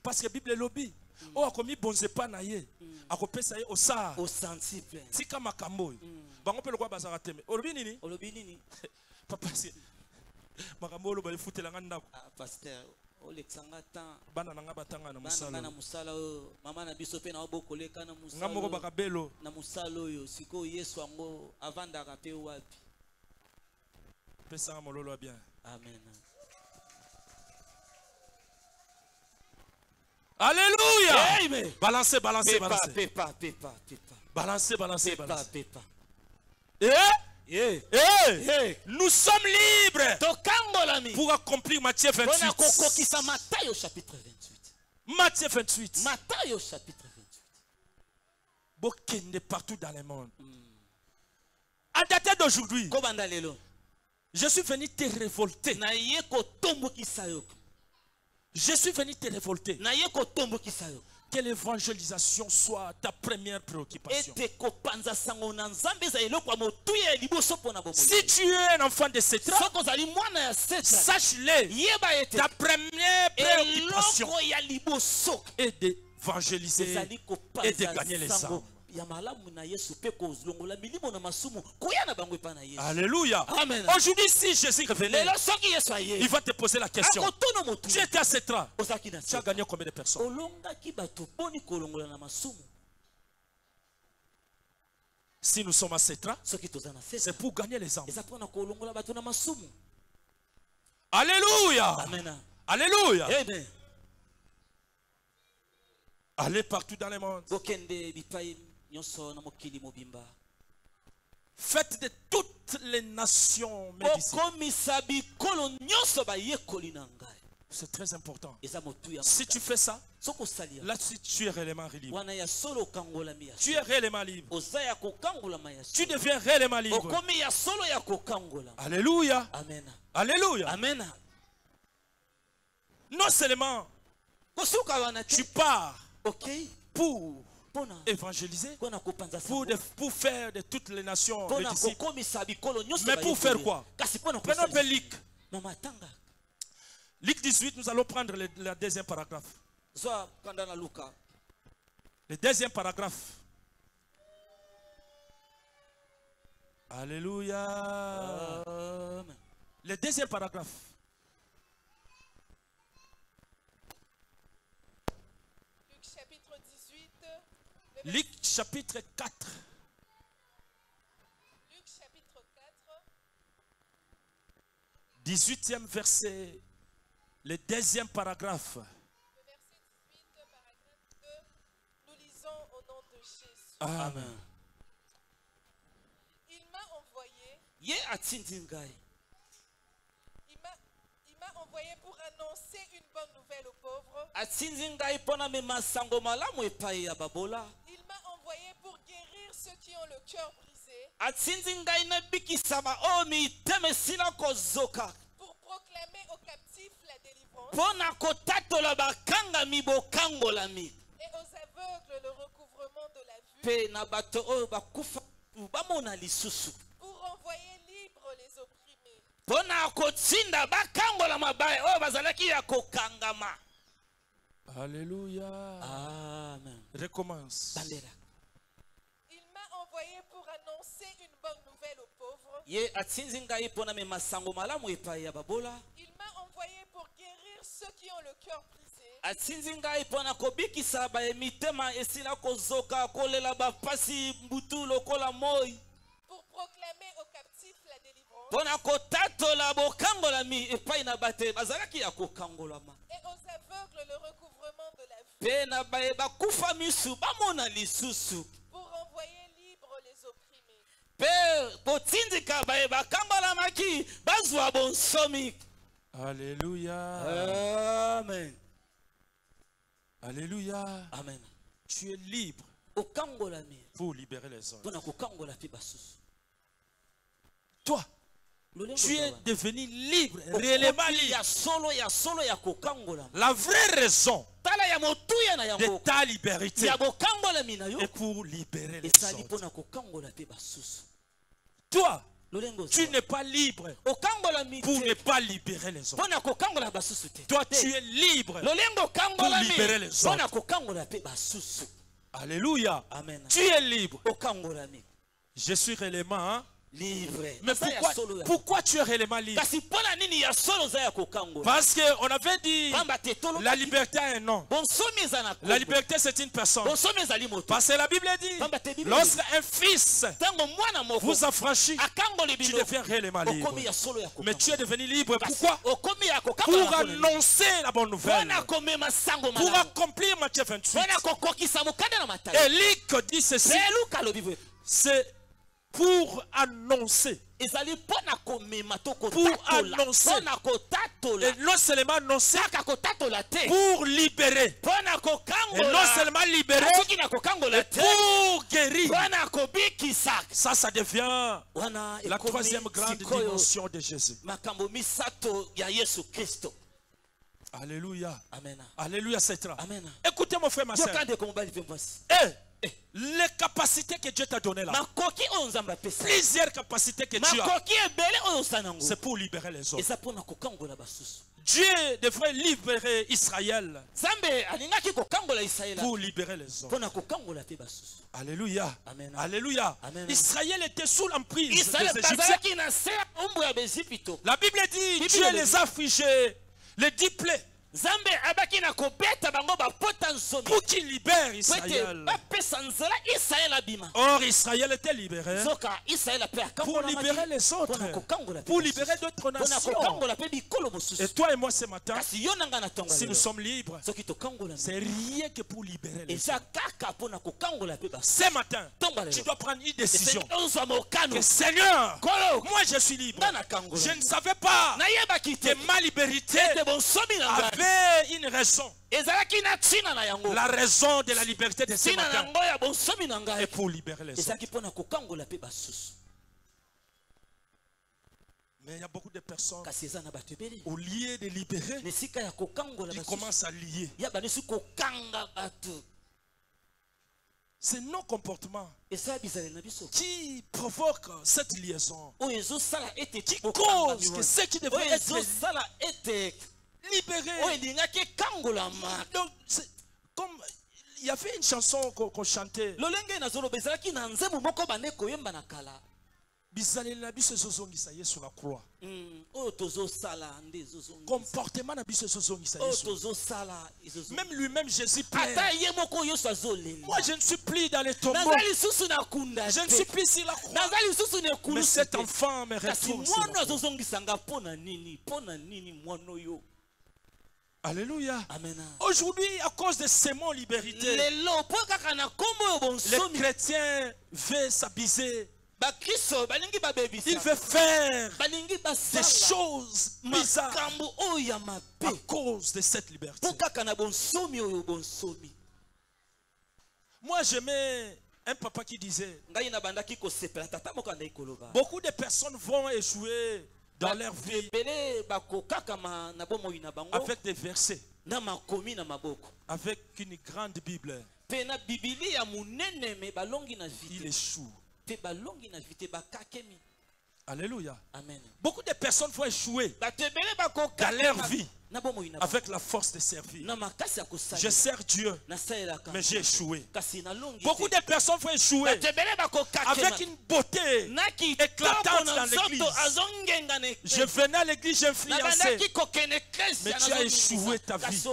Parce que Bible lobby. Oh akomi bonze pa na ye. Akopesa ye osa. Au centip. Tika makambo. Bango pe lokwa bazaka teme. Olobi nini? Olobi nini? Papa si. Makambo lo ba futela nganda. Pasteur. Olexanga tan. Bana nanga batanga na musala. Bana na musala o. Mama na biso pe na obokoleka na musala. Ngamoko bakabelo. Na musala yo. Siko Yesu ango avanda ka pe wapi. Pesa mololo bien. Amen. Alléluia. Amen. Balancez. Pépa. Balancez. Eh. Nous sommes libres pour accomplir Matthieu 28. Matthieu chapitre 28. Matthieu 28. Matthieu chapitre 28. Bokende partout dans le monde. À dater d'aujourd'hui, je suis venu te révolter. Je suis venu te révolter. Que l'évangélisation soit ta première préoccupation. Si tu es un enfant de Sétra, sache-le, ta première préoccupation est d'évangéliser et de gagner les âmes. Alléluia. Amen. Aujourd'hui, si Jésus revenait, il va te poser la question. Tu étais à Sétra. Tu as gagné combien de personnes? Si nous sommes à Sétra, c'est pour gagner les âmes. Alléluia. Amen. Alléluia. Amen. Allez partout dans le monde. Faites de toutes les nations mes disciples. C'est très important. Si tu fais ça, là tu es réellement libre. Tu es réellement libre. Tu deviens réellement libre. Alléluia. Amen. Alléluia. Amen. Non seulement tu pars pour évangéliser, pour faire de toutes les nations des disciples. Mais pour faire quoi? Prenons un peu Luc 18, nous allons prendre le deuxième paragraphe. Le deuxième paragraphe. Alléluia. Le deuxième paragraphe. Luc chapitre 4. Luc chapitre 4. 18e verset. Le deuxième paragraphe. Le verset 18, paragraphe 2. Nous lisons au nom de Jésus. Amen. Il m'a envoyé. Il m'a envoyé pour annoncer une bonne nouvelle aux pauvres. Il m'a envoyé pour guérir ceux qui ont le cœur brisé. Pour proclamer aux captifs la délivrance. Et aux aveugles le recouvrement de la vue. Pour renvoyer libres les opprimés. Alléluia. Amen. Recommence. Il m'a envoyé pour annoncer une bonne nouvelle aux pauvres. Il m'a envoyé pour guérir ceux qui ont le cœur brisé. Pour proclamer aux captifs la délivrance. Et aux aveugles le recouvrement de la vue. envoyer libre les opprimés. Alléluia. Amen. Alléluia. Amen. Tu es libre pour libérer les autres. Toi, tu es devenu libre, réellement libre. La vraie raison de ta liberté est pour libérer les autres. Toi, tu n'es pas libre pour ne pas libérer les autres. Toi, tu es libre pour libérer les autres. Alléluia. Amen. Tu es libre. Je suis réellement, hein? Libre. Mais pourquoi tu es réellement libre? Parce qu'on avait dit la liberté a un nom. La liberté c'est une personne. Parce que la Bible dit lorsqu'un fils vous affranchit, tu deviens réellement libre. Mais tu es devenu libre. Pourquoi? Pour annoncer la bonne nouvelle. Pour accomplir Matthieu 28. Et Luc dit ceci. C'est pour annoncer. Pour annoncer. Et non seulement annoncer. Pour libérer. Et non seulement libérer. Pour guérir. Ça devient la troisième grande dimension de Jésus. Alléluia. Amen. Alléluia, c'est là. Amen. Écoutez mon frère, ma soeur. Les capacités que Dieu t'a données là, plusieurs capacités que tu as, c'est pour libérer les autres. Dieu devrait libérer Israël pour libérer les autres. Alléluia. Amen. Alléluia. Amen. Israël était sous l'emprise des Égyptiens. La Bible dit Dieu les a affligés, les 10 plaies, pour qu'il libère Israël. Or Israël était libéré pour libérer les autres, pour libérer d'autres nations. Et toi et moi ce matin, si nous sommes libres, c'est rien que pour libérer les autres. Ce matin, tu dois prendre une décision. Que Seigneur, moi je suis libre. Je ne savais pas que ma liberté avait une raison. La raison de la liberté de ce matin est pour libérer les autres. Mais il y a beaucoup de personnes, au lieu de libérer, ils commencent à lier. C'est nos comportements qui provoquent cette liaison, qui cause que ce qui devrait être libéré. Donc, comme il y avait une chanson qu'on chantait. Bizaleli na biso ezozongisa ye sur la croix. Comportement na biso ezozongisa ye. Même lui-même Jésus pleure. Moi je ne suis plus dans les tombeaux. Je ne suis plus sur la croix. Mais cet enfant me retourne sur Alléluia. Amen. Aujourd'hui, à cause de ces mots liberté, les chrétiens veulent s'abuser. Il veut faire des choses bizarres à cause de cette liberté. Moi j'aimais un papa qui disait beaucoup de personnes vont échouer dans leur vie avec des versets, avec une grande Bible. Il échoue. Alléluia. Amen. Beaucoup de personnes vont échouer dans leur vie avec la force de servir. Je sers Dieu, mais j'ai échoué. Beaucoup de personnes vont échouer avec une beauté éclatante dans l'église. Je venais à l'église, j'influençais, mais tu as échoué ta vie.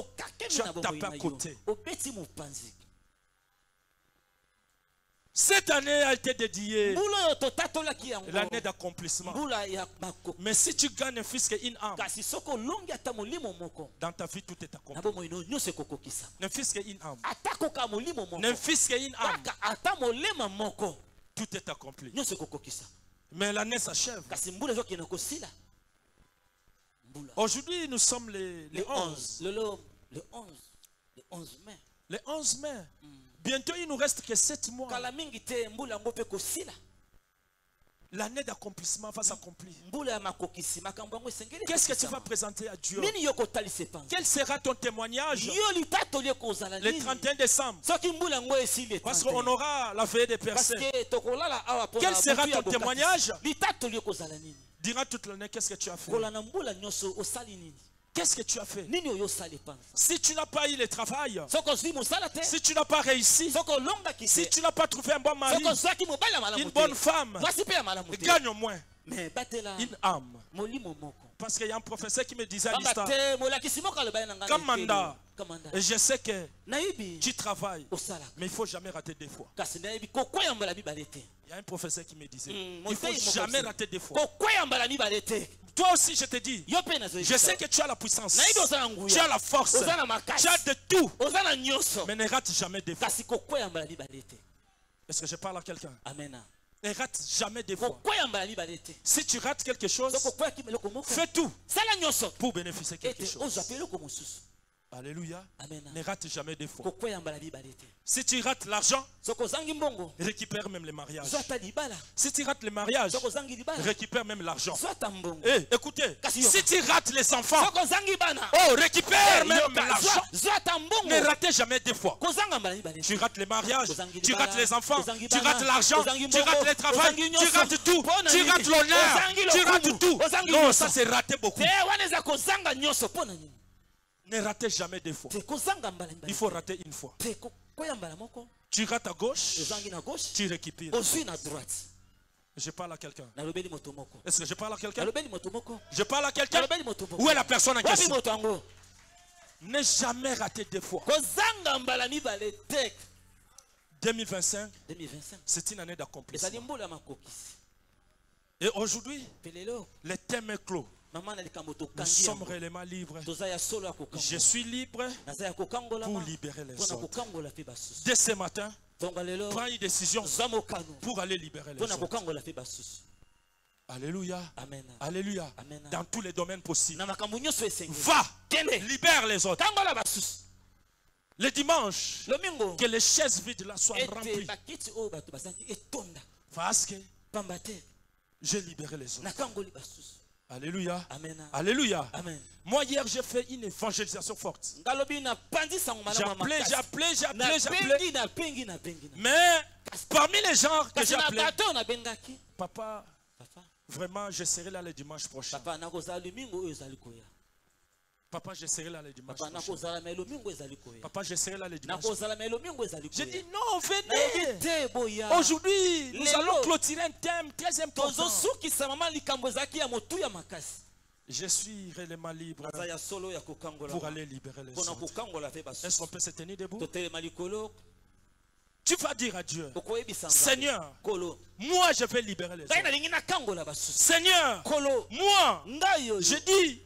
Tu as tapé à côté. Cette année a été dédiée l'année d'accomplissement. Mais si tu gagnes un fils et une âme, dans ta vie tout est accompli. Un fils et une âme. Un fils et une âme. Tout est accompli. Mais l'année s'achève. Aujourd'hui nous sommes les 11. Le 11 mai. Les 11 mai. Bientôt il nous reste que 7 mois. L'année d'accomplissement va s'accomplir. Qu'est-ce que tu vas présenter à Dieu? Quel sera ton témoignage le 31 décembre? Parce qu'on aura la veille des personnes. Quel sera ton témoignage? Dira toute l'année qu'est-ce que tu as fait. Qu'est-ce que tu as fait? Si tu n'as pas eu le travail, si tu n'as pas réussi, si tu n'as pas trouvé un bon mari, une bonne femme, gagne au moins une âme. Parce qu'il y a un professeur qui me disait à l'histoire, Kamanda, je sais que tu travailles, mais il ne faut jamais rater deux fois. Il y a un professeur qui me disait, il ne faut jamais rater deux fois. Toi aussi je te dis, je sais que tu as la puissance, tu as la force, tu as de tout, mais ne rate jamais deux fois. Est-ce que je parle à quelqu'un? Amen. Ne rate jamais des fois. Si tu rates quelque chose, fais tout pour bénéficier de quelque chose. Alléluia. Amen. Ne rate jamais des fois. Si tu rates l'argent, récupère même les mariages. Si tu rates les mariages, récupère même l'argent. Hey, écoutez, si tu rates les enfants, récupère même l'argent. Ne ratez jamais deux fois. Tu rates les mariages, tu rates les enfants, tu rates l'argent, tu rates le travail, tu rates tout, tu rates l'honneur, tu rates tout. Non, ça c'est raté beaucoup. Ne ratez jamais deux fois. Il faut rater une fois. Tu rates à gauche, tu récupères. Je parle à quelqu'un. Est-ce que je parle à quelqu'un? Je parle à quelqu'un? Où est la personne en question? Ne jamais rater deux fois. 2025, c'est une année d'accomplissement. Et aujourd'hui, le thème est clos. Nous sommes réellement libres. Je suis libre pour libérer les autres. Dès ce matin, prends une décision pour aller libérer les autres. Alléluia. Amen. Alléluia. Amen. Dans tous les domaines possibles. Va, libère les autres. Le dimanche, que les chaises vides là soient remplies. Parce que j'ai libéré les autres. Alléluia. Amen. Alléluia. Amen. Moi hier j'ai fait une évangélisation forte. J'ai appelé. Mais parmi les gens que j'ai appelés, papa, vraiment je serai là le dimanche prochain. Papa, je serai là le dimanche prochain. Papa, je serai là le dimanche prochain. J'ai dit non, venez. Aujourd'hui, nous allons clôturer un thème très important. Je suis réellement libre pour aller libérer les autres. Est-ce qu'on peut se tenir debout? Tu vas dire à Dieu, Seigneur, moi je vais libérer les autres. Seigneur, moi, je dis,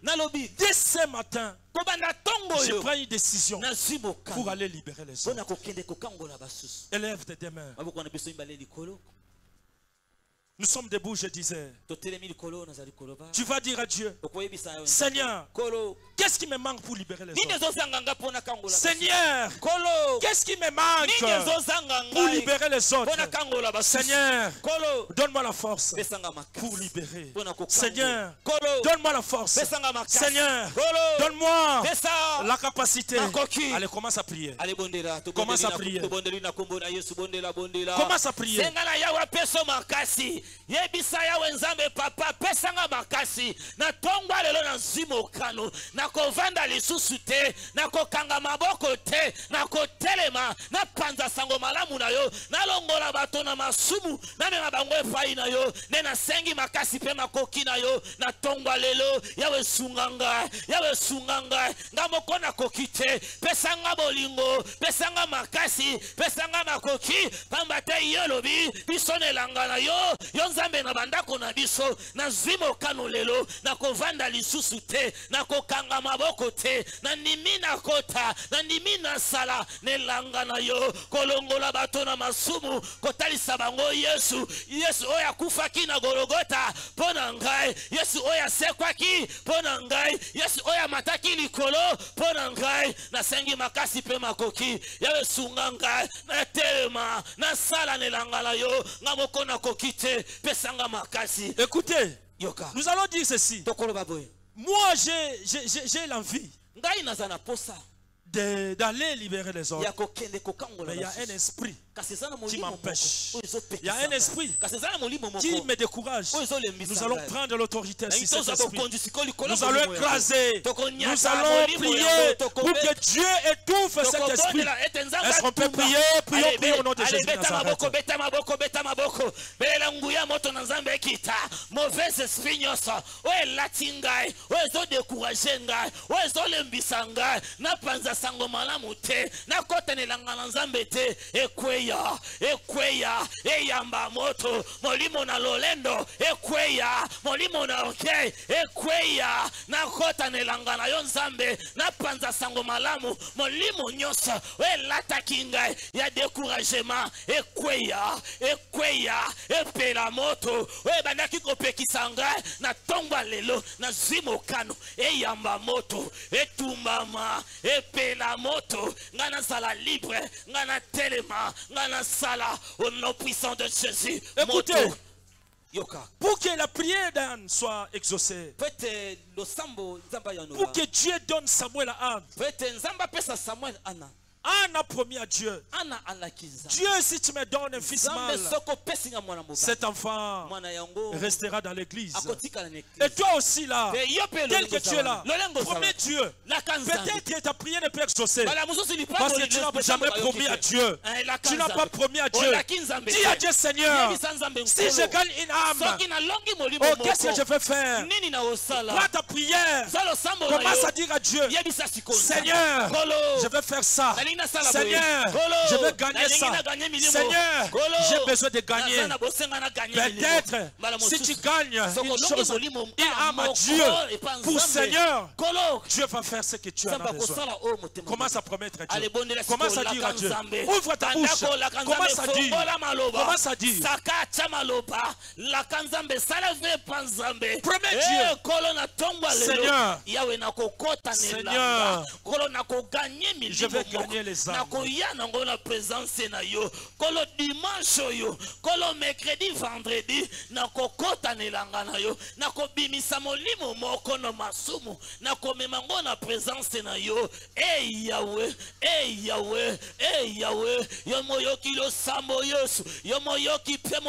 dès ce matin, je prends une décision pour aller libérer les autres. Élève tes deux mains. Nous sommes debout, je disais. Tu vas dire à Dieu, Seigneur, qu'est-ce qui me manque pour libérer les autres? Seigneur, qu'est-ce qui me manque pour libérer les autres? Seigneur, donne-moi la force pour libérer. Seigneur, donne-moi la force. Seigneur, donne-moi la capacité. Allez, commence à prier. Commence à prier. Commence à prier. yebisa yawe nzambe papa pesanga makasi na tongwa lelo na nzimo kano na kovanda lisusu te na kokanga maboko te na kotelema na panza sango malamu na yo na longola bato na masumu na mema bango epai na yo ne na sengi makasi pe makoki na yo na tongwa lelo yawe sunganga nga moko na koki te pesanga bolingo pesanga makasi pesanga makoki pamba te yo lobi biso nelanga na yo nzambe na bandako na biso na zwimo kano lelo na kovanda lisusu te na kokanga maboko te na nimi na kota na nimi na sala nelanga na yo kolongola bato na masumu kotalisa bango Yesu oya kufaki na Golgotha pona ngai Yesu oya sekwaki pona ngai Yesu oya mataki likolo pona ngai na sengi makasi pe makoki yawe sunga ngai na telema na sala nelanga na yo nga moko na koki te pesanga makasi. Écoutez, yoka nous allons dire ceci. Moi j'ai l'envie d'aller libérer les autres. Mais il y a un esprit qui m'empêche. Il y a un esprit qui me décourage. Nous allons prendre l'autorité sur cet esprit. Nous allons écraser. Nous allons prier pour que Dieu étouffe cet esprit. Est-ce qu'on peut prier? Prions au nom de Jésus Nazareth. Mauvais esprit nyoso oe latingai oe zo décourager ngai oe zo lembisa ngai na panza sango malamu te na kotenelanga na nzambe te ekweya eyamba moto molimo na lolendo ekweya molimo na okay ekweya na kotenelanga na yo nzambe na panza sango malamu molimo nyoso oe lataki ngai ya découragement ekweya epela moto oe bandaki kopekisanga na tongwa lelo na zimo kano eyamba moto etumbama epela moto ngana sala libre ngana telema ngana sala au nom puissant de Jésus. Écoutez, pour que la prière d'Anne soit exaucée, pour que Dieu donne Samuel à Anne, Anne a promis à Dieu, Dieu, si tu me donnes un fils mâle, cet enfant restera dans l'église. Et toi aussi là, tel que tu es là, promets Dieu. Peut-être que ta prière ne peut exaucer parce que tu n'as jamais promis à Dieu. Tu n'as pas promis à Dieu. Dis à Dieu, Seigneur, si je gagne une âme, oh, qu'est-ce que je vais faire? Prends ta prière, commence à dire à Dieu, Seigneur, je vais faire ça. Seigneur, je veux gagner ça. Seigneur, j'ai besoin de gagner. Peut-être, si tu gagnes une chose, une âme à Dieu, pour Seigneur, Dieu va faire ce que tu as besoin. Commence à promettre à Dieu. Commence à dire à Dieu. Ouvre ta bouche. Commence à dire. Commence à dire. Promets Dieu. Seigneur, je vais gagner les âmes. Nakoya nango na présence na yo kolo dimanche yo kolo mercredi vendredi nakokota nelanga na yo nakobimisa molimo moko na masumu nakomemango na présence na yo Yahweh yo moyoki lo sambo Yesu yo moyoki pe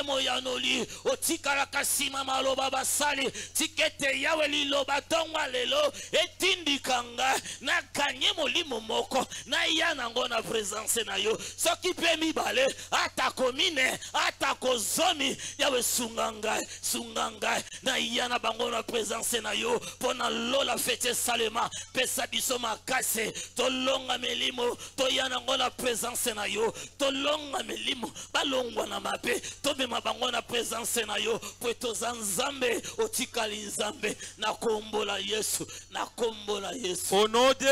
moyanoli otikala kasima maloba basali tikete yawe liloba tongwa lelo etindikanga na kanye molimo moko na yana ngona présence na yo soki pe mibale atako mine atako zomi yawe sunganga na yana bango na présence na yo pona lola fete salema pesa biso makase tolonga melimo to yana ngona présence na yo tolonga melimo balongwa na mabe to bema bango na présence na yo po toza nzambe otikali nzambe na kombola Yesu au nom de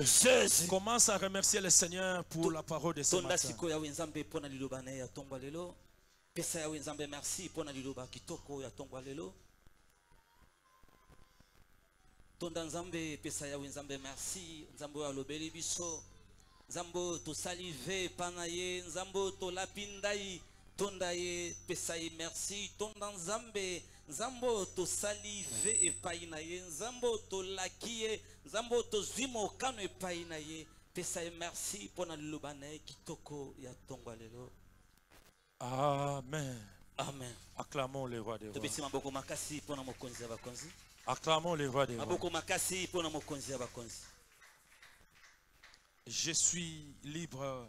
Jésus. Commence à remercier le Seigneur pour la parole de ce matin. Tonda nzambe pesa ya nzambe merci nzambo ya lobeli biso nzambo to salive panaye nzambo to lapindai tonda ye pesa ye merci tonda nzambe nzambo to salive epai na ye nzambo to lakie nzambo to zwimo kano epai na ye pesa ye merci pona lobana kitoko ya tongwa lelo. Amen. Amen. Acclamons le roi des rois. Acclamons le roi des rois. Je suis libre.